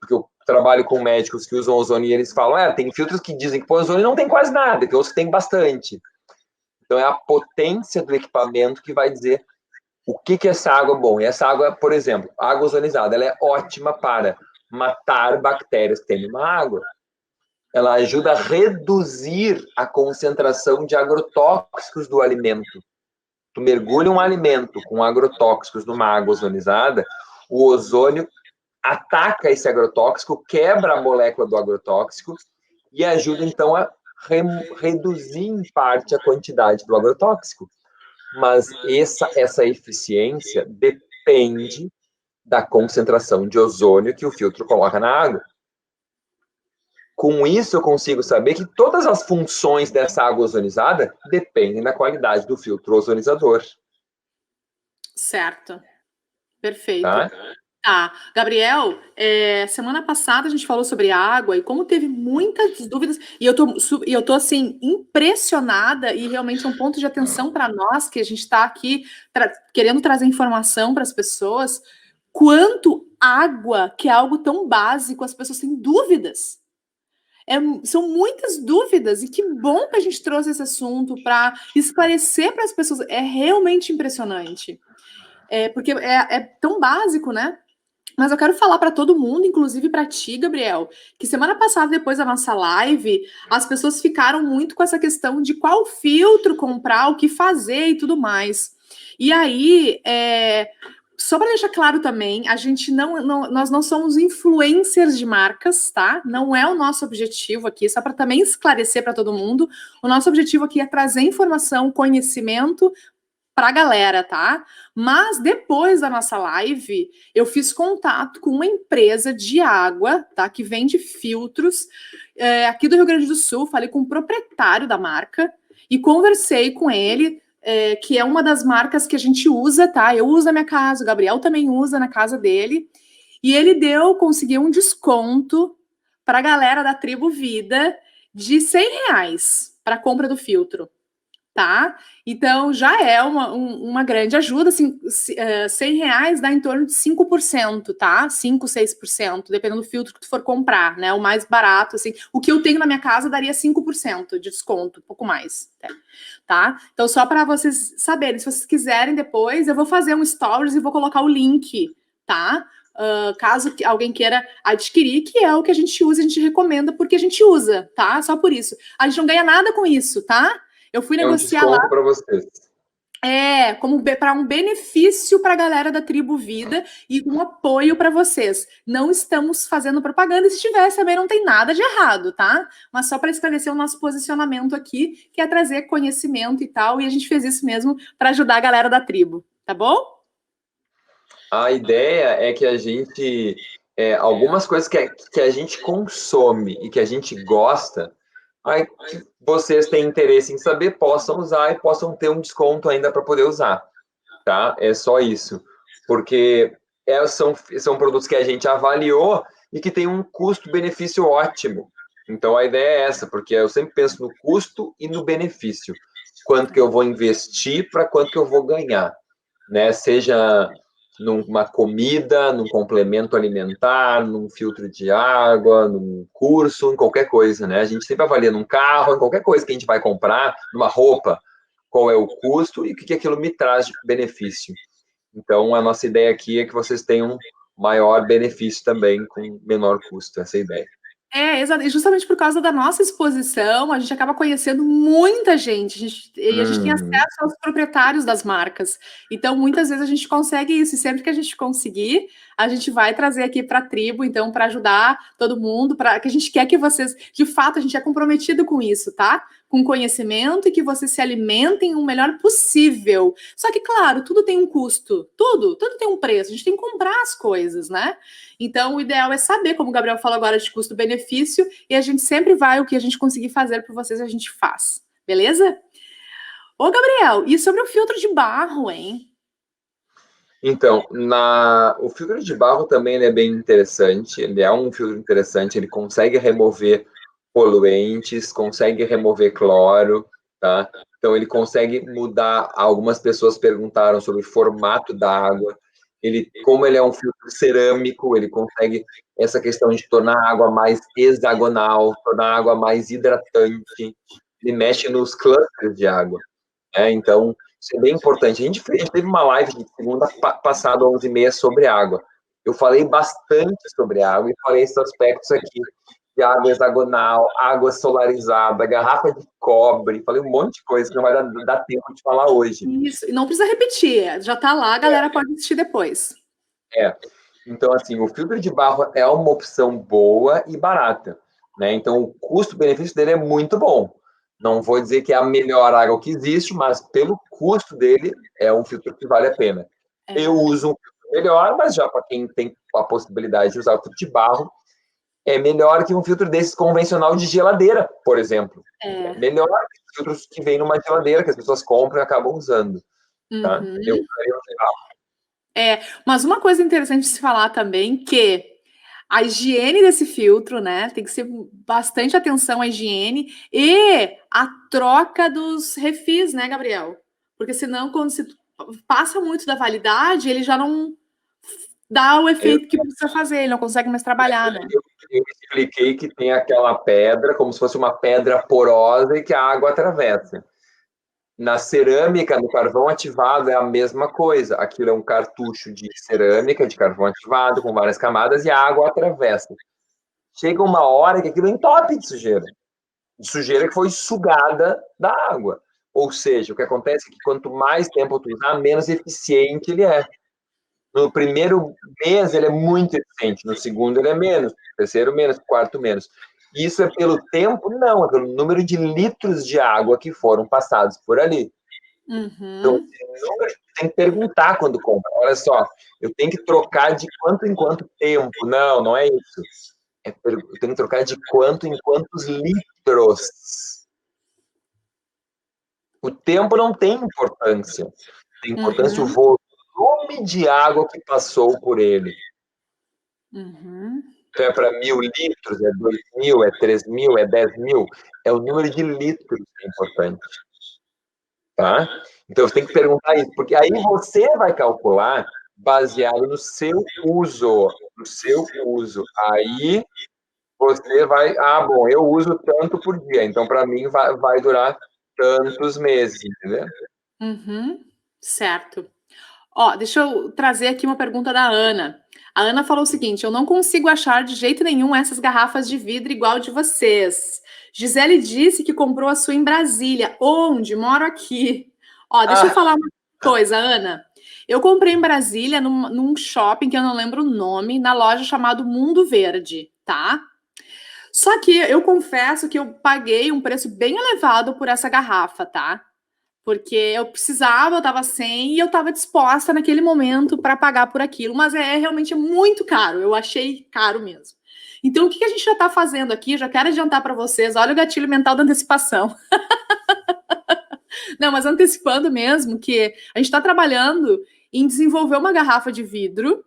porque eu trabalho com médicos que usam ozônio e eles falam, tem filtros que dizem que põe ozônio e não tem quase nada, tem outros que tem bastante. Então, é a potência do equipamento que vai dizer o que é essa água bom. E essa água, por exemplo, água ozonizada, ela é ótima para matar bactérias que tem numa água. Ela ajuda a reduzir a concentração de agrotóxicos do alimento. Tu mergulha um alimento com agrotóxicos numa água ozonizada, o ozônio ataca esse agrotóxico, quebra a molécula do agrotóxico e ajuda, então, a reduzir, em parte, a quantidade do agrotóxico. Mas essa eficiência depende da concentração de ozônio que o filtro coloca na água. Com isso, eu consigo saber que todas as funções dessa água ozonizada dependem da qualidade do filtro ozonizador. Certo. Perfeito. Tá. Gabriel, semana passada a gente falou sobre água e como teve muitas dúvidas, e eu tô assim, impressionada, e realmente é um ponto de atenção para nós, que a gente está aqui querendo trazer informação para as pessoas, quanto água, que é algo tão básico, as pessoas têm dúvidas. São muitas dúvidas, e que bom que a gente trouxe esse assunto para esclarecer para as pessoas. É realmente impressionante. Porque é tão básico, né? Mas eu quero falar para todo mundo, inclusive para ti, Gabriel, que semana passada, depois da nossa live, as pessoas ficaram muito com essa questão de qual filtro comprar, o que fazer e tudo mais. E aí, só para deixar claro também, a gente nós não somos influencers de marcas, tá? Não é o nosso objetivo aqui, só para também esclarecer para todo mundo. O nosso objetivo aqui é trazer informação, conhecimento para a galera, tá? Mas depois da nossa live, eu fiz contato com uma empresa de água, tá? Que vende filtros aqui do Rio Grande do Sul. Falei com o proprietário da marca e conversei com ele, que é uma das marcas que a gente usa, tá? Eu uso na minha casa, o Gabriel também usa na casa dele. E ele conseguiu um desconto para a galera da Tribo Vida de R$ 100 para a compra do filtro. Tá? Então já é uma grande ajuda, assim, R$ 100 dá em torno de 5%, tá? 5, 6%, dependendo do filtro que tu for comprar, né? O mais barato, assim, o que eu tenho na minha casa daria 5% de desconto, um pouco mais, tá? Então, só para vocês saberem, se vocês quiserem depois, eu vou fazer um stories e vou colocar o link, tá? Caso alguém queira adquirir, que é o que a gente usa, a gente recomenda porque a gente usa, tá? Só por isso. A gente não ganha nada com isso, tá? Eu fui negociar lá. É um desconto para vocês. Como para um benefício para a galera da Tribo Vida e um apoio para vocês. Não estamos fazendo propaganda, e se tivesse também não tem nada de errado, tá? Mas só para esclarecer o nosso posicionamento aqui, que é trazer conhecimento e tal, e a gente fez isso mesmo para ajudar a galera da tribo, tá bom? A ideia é que a gente, algumas coisas que a gente consome e que a gente gosta, aí que vocês têm interesse em saber, possam usar e possam ter um desconto ainda para poder usar, tá? É só isso. Porque são produtos que a gente avaliou e que tem um custo-benefício ótimo. Então, a ideia é essa, porque eu sempre penso no custo e no benefício. Quanto que eu vou investir para quanto que eu vou ganhar, né? Seja numa comida, num complemento alimentar, num filtro de água, num curso, em qualquer coisa, né? A gente sempre avalia num carro, em qualquer coisa que a gente vai comprar, numa roupa, qual é o custo e o que aquilo me traz de benefício. Então, a nossa ideia aqui é que vocês tenham maior benefício também com menor custo, essa é a ideia. Exato. E justamente por causa da nossa exposição, a gente acaba conhecendo muita gente, e a gente tem acesso aos proprietários das marcas. Então, muitas vezes a gente consegue isso, e sempre que a gente conseguir, a gente vai trazer aqui para a tribo, então, para ajudar todo mundo, para que a gente quer que vocês, de fato, a gente é comprometido com isso, tá? Com conhecimento e que vocês se alimentem o melhor possível. Só que, claro, tudo tem um custo, tudo tem um preço, a gente tem que comprar as coisas, né? Então, o ideal é saber, como o Gabriel falou agora, de custo-benefício, e a gente sempre vai, o que a gente conseguir fazer por vocês, a gente faz. Beleza? Ô, Gabriel, e sobre o filtro de barro, hein? Então, o filtro de barro também ele é bem interessante, ele é um filtro interessante, ele consegue remover poluentes, consegue remover cloro, tá? Então, ele consegue mudar, algumas pessoas perguntaram sobre o formato da água, como ele é um filtro cerâmico, ele consegue essa questão de tornar a água mais hexagonal, tornar a água mais hidratante, ele mexe nos clusters de água, né? Então, isso é bem importante. A gente teve uma live de segunda passada, 11h30, sobre água. Eu falei bastante sobre água e falei esses aspectos aqui, de água hexagonal, água solarizada, garrafa de cobre, falei um monte de coisa que não vai dar tempo de falar hoje. Isso, e não precisa repetir, já tá lá, a galera pode assistir depois. Então, assim, o filtro de barro é uma opção boa e barata, né? Então, o custo-benefício dele é muito bom. Não vou dizer que é a melhor água que existe, mas pelo custo dele, é um filtro que vale a pena. Eu uso um filtro melhor, mas já para quem tem a possibilidade de usar o filtro de barro, é melhor que um filtro desses convencional de geladeira, por exemplo. É melhor que os filtros que vêm numa geladeira, que as pessoas compram e acabam usando. Tá? Uhum. Mas uma coisa interessante de se falar também, que a higiene desse filtro, né? Tem que ser bastante atenção à higiene e a troca dos refis, né, Gabriel? Porque senão, quando se passa muito da validade, ele já não dá o efeito que precisa fazer, ele não consegue mais trabalhar, né? Eu expliquei que tem aquela pedra, como se fosse uma pedra porosa e que a água atravessa. Na cerâmica, no carvão ativado, é a mesma coisa. Aquilo é um cartucho de cerâmica, de carvão ativado, com várias camadas, e a água atravessa. Chega uma hora que aquilo entope de sujeira que foi sugada da água. Ou seja, o que acontece é que quanto mais tempo tu usar, menos eficiente ele é. No primeiro mês ele é muito eficiente, no segundo ele é menos, no terceiro menos, no quarto menos. Isso é pelo tempo? Não, é pelo número de litros de água que foram passados por ali. Então, tem que perguntar quando compra. Olha só, eu tenho que trocar de quanto em quanto tempo. Não, não é isso. Eu tenho que trocar de quanto em quantos litros. O tempo não tem importância. Tem importância o volume de água que passou por ele. Então, é para 1.000 litros, é 2.000, é 3.000, é 10.000. É o número de litros que é importante. Tá? Então, você tem que perguntar isso, porque aí você vai calcular baseado no seu uso. No seu uso. Aí você vai... Ah, bom, eu uso tanto por dia, então para mim vai durar tantos meses, entendeu? Certo. Ó, deixa eu trazer aqui uma pergunta da Ana. A Ana falou o seguinte: eu não consigo achar de jeito nenhum essas garrafas de vidro igual de vocês. Gisele disse que comprou a sua em Brasília. Onde? Moro aqui. Ó, deixa eu falar uma coisa, Ana. Eu comprei em Brasília, num shopping que eu não lembro o nome, na loja chamada Mundo Verde, tá? Só que eu confesso que eu paguei um preço bem elevado por essa garrafa, tá? Porque eu precisava, eu estava sem e eu estava disposta naquele momento para pagar por aquilo, mas realmente muito caro, eu achei caro mesmo. Então, o que a gente já está fazendo aqui? Eu já quero adiantar para vocês, olha o gatilho mental da antecipação. Não, mas antecipando mesmo, que a gente está trabalhando em desenvolver uma garrafa de vidro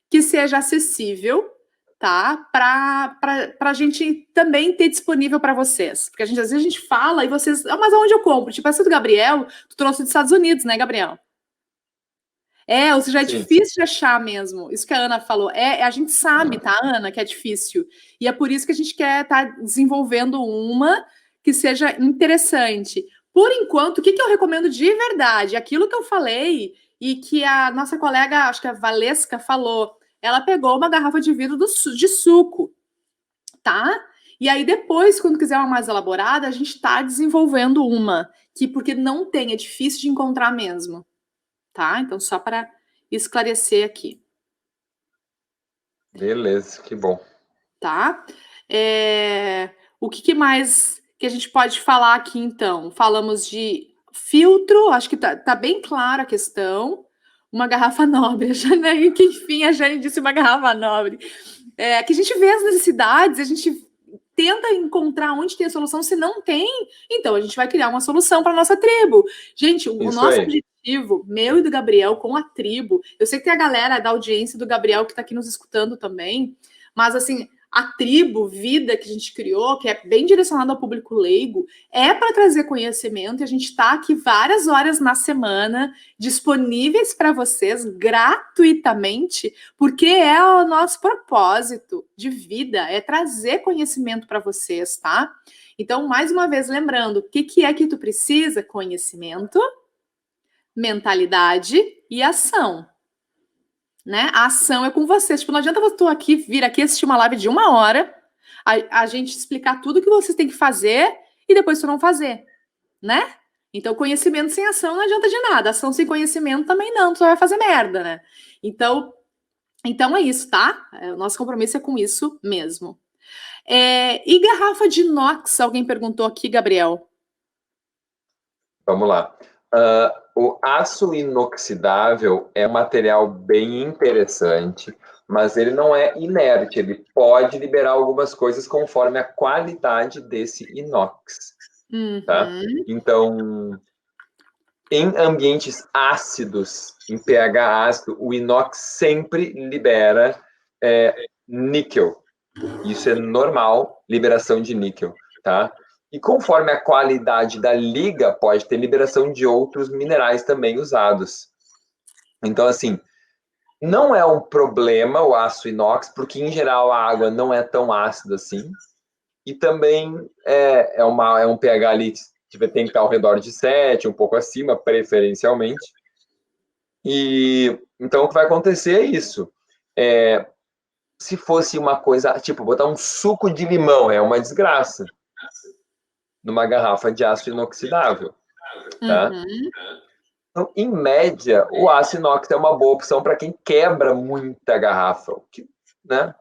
que seja acessível, tá? Para a gente também ter disponível para vocês. Porque às vezes a gente fala e vocês... Ah, mas aonde eu compro? Tipo, essa do Gabriel, tu trouxe dos Estados Unidos, né, Gabriel? Ou seja, é difícil de achar mesmo. Isso que a Ana falou. A gente sabe, tá, Ana, que é difícil. E é por isso que a gente quer estar desenvolvendo uma que seja interessante. Por enquanto, o que eu recomendo de verdade? Aquilo que eu falei e que a nossa colega, acho que a Valesca, falou. Ela pegou uma garrafa de vidro de suco, tá? E aí depois, quando quiser uma mais elaborada, a gente tá desenvolvendo uma, porque não tem, é difícil de encontrar mesmo, tá? Então, só para esclarecer aqui. Beleza, que bom. Tá? O que mais que a gente pode falar aqui, então? Falamos de filtro, acho que tá bem clara a questão. Uma garrafa nobre. A Jane, que enfim, a Jane disse uma garrafa nobre. Que a gente vê as necessidades, a gente tenta encontrar onde tem a solução. Se não tem, então a gente vai criar uma solução para nossa tribo. Gente, o nosso objetivo, meu e do Gabriel, com a tribo, eu sei que tem a galera da audiência do Gabriel que está aqui nos escutando também, mas assim, a tribo, vida que a gente criou, que é bem direcionada ao público leigo, é para trazer conhecimento e a gente está aqui várias horas na semana disponíveis para vocês gratuitamente, porque é o nosso propósito de vida, é trazer conhecimento para vocês, tá? Então, mais uma vez, lembrando, o que é que tu precisa? Conhecimento, mentalidade e ação. Né? A ação é com vocês. Tipo, não adianta tu vir aqui assistir uma live de 1 hora, a gente explicar tudo que vocês têm que fazer e depois tu não fazer, né? Então, conhecimento sem ação não adianta de nada. Ação sem conhecimento também não, tu só vai fazer merda, né? Então é isso, tá? O nosso compromisso é com isso mesmo. E garrafa de inox? Alguém perguntou aqui, Gabriel. Vamos lá. O aço inoxidável é um material bem interessante, mas ele não é inerte, ele pode liberar algumas coisas conforme a qualidade desse inox. Tá? Então, em ambientes ácidos, em pH ácido, o inox sempre libera níquel. Isso é normal, liberação de níquel, tá? E conforme a qualidade da liga, pode ter liberação de outros minerais também usados. Então, assim, não é um problema o aço inox, porque, em geral, a água não é tão ácida assim. E também é um pH ali tem que estar ao redor de 7, um pouco acima, preferencialmente. E então o que vai acontecer é isso. Se fosse uma coisa, tipo, botar um suco de limão, é uma desgraça. Numa garrafa de aço inoxidável, tá? Uhum. Então, em média, o aço inox é uma boa opção para quem quebra muita garrafa, que, né,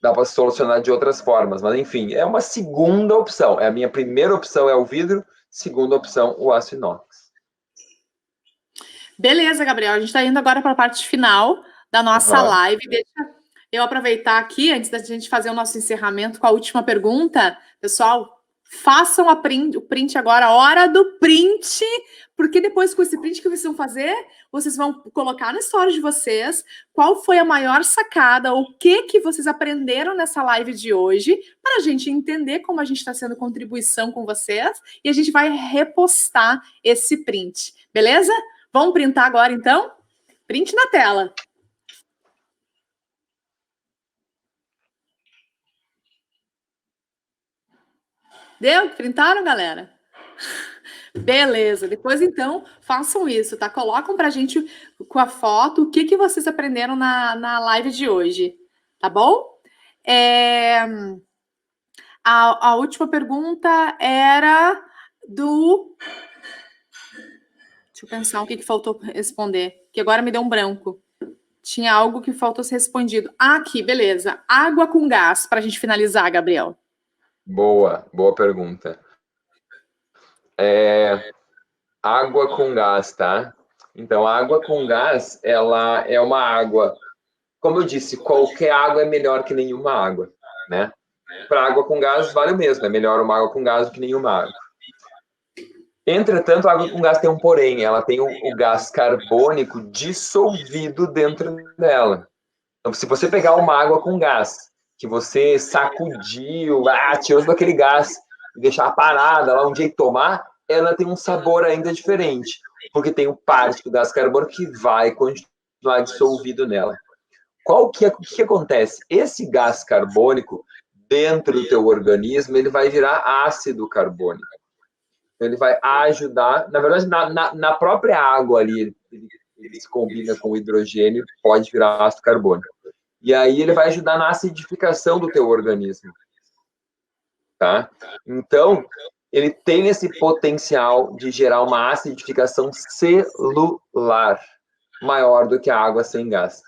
dá para solucionar de outras formas, mas enfim, é uma segunda opção. A minha primeira opção é o vidro, segunda opção, o aço inox. Beleza, Gabriel. A gente está indo agora para a parte final da nossa Uhum. live. Deixa eu aproveitar aqui, antes da gente fazer o nosso encerramento, com a última pergunta. Pessoal, façam o print agora, hora do print, porque depois com esse print que vocês vão fazer, vocês vão colocar na história de vocês qual foi a maior sacada, o que vocês aprenderam nessa live de hoje, para a gente entender como a gente está sendo contribuição com vocês, e a gente vai repostar esse print, beleza? Vamos printar agora, então? Print na tela. Deu? Printaram, galera? Beleza. Depois, então, façam isso, tá? Colocam pra gente com a foto o que vocês aprenderam na live de hoje, tá bom? A última pergunta era do... Deixa eu pensar o que faltou responder, que agora me deu um branco. Tinha algo que faltou ser respondido. Ah, aqui, beleza. Água com gás, para a gente finalizar, Gabriel. Boa pergunta. Água com gás, tá? Então, a água com gás, ela é uma água, como eu disse, qualquer água é melhor que nenhuma água, né? Para água com gás, vale o mesmo, é melhor uma água com gás do que nenhuma água. Entretanto, a água com gás tem um porém, ela tem o gás carbônico dissolvido dentro dela. Então, se você pegar uma água com gás, que você sacudiu, tirou daquele gás e deixar parada lá um dia e tomar, ela tem um sabor ainda diferente, porque tem parte do gás carbônico que vai continuar dissolvido nela. O que acontece? Esse gás carbônico, dentro do teu organismo, ele vai virar ácido carbônico. Ele vai ajudar, na verdade, na própria água ali, ele se combina com o hidrogênio, pode virar ácido carbônico. E aí ele vai ajudar na acidificação do teu organismo, tá? Então, ele tem esse potencial de gerar uma acidificação celular maior do que a água sem gás.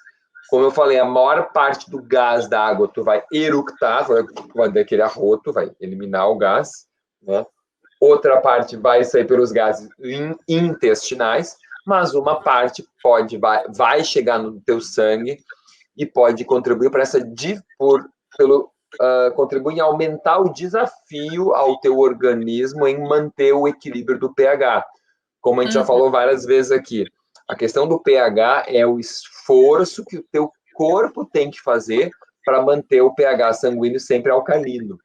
Como eu falei, a maior parte do gás da água tu vai eructar, vai dar aquele arroto, vai eliminar o gás, né? Outra parte vai sair pelos gases intestinais, mas uma parte vai chegar no teu sangue e pode contribuir para contribuir em aumentar o desafio ao teu organismo em manter o equilíbrio do pH. Como a gente já falou várias vezes aqui, a questão do pH é o esforço que o teu corpo tem que fazer para manter o pH sanguíneo sempre alcalino.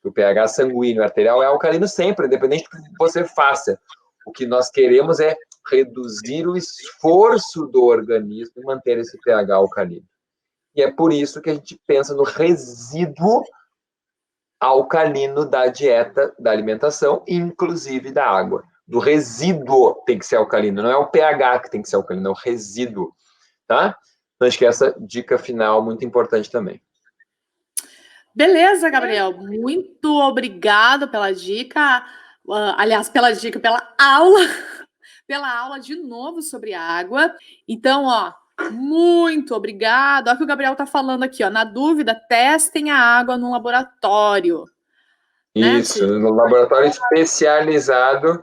O pH sanguíneo arterial é alcalino sempre, independente do que você faça. O que nós queremos é reduzir o esforço do organismo em manter esse pH alcalino. E é por isso que a gente pensa no resíduo alcalino da dieta, da alimentação, inclusive da água. Do resíduo tem que ser alcalino, não é o pH que tem que ser alcalino, é o resíduo, tá? Então, acho que essa dica final é muito importante também. Beleza, Gabriel. Muito obrigado pela dica. Aliás, pela aula. Pela aula de novo sobre água. Então, muito obrigado. Olha o que o Gabriel está falando aqui, Na dúvida, testem a água no laboratório. Isso, no laboratório especializado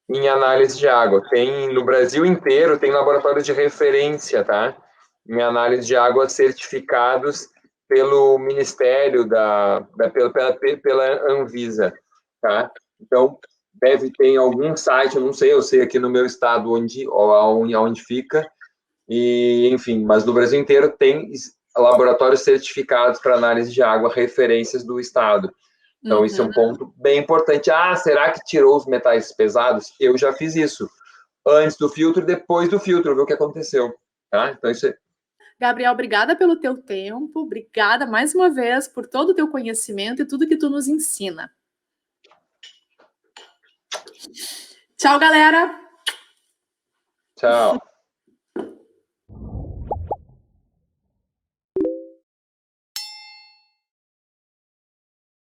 em análise de água. Tem no Brasil inteiro, tem laboratórios de referência, tá? Em análise de água certificados pelo Ministério pela Anvisa, tá? Então, deve ter em algum site, eu sei aqui no meu estado onde fica, e enfim, mas no Brasil inteiro tem laboratórios certificados para análise de água, referências do estado. Então, isso é um ponto bem importante. Será que tirou os metais pesados? Eu já fiz isso. Antes do filtro e depois do filtro, ver o que aconteceu. Tá? Então, isso é... Gabriel, obrigada pelo teu tempo. Obrigada mais uma vez por todo o teu conhecimento e tudo que tu nos ensina. Tchau, galera. Tchau.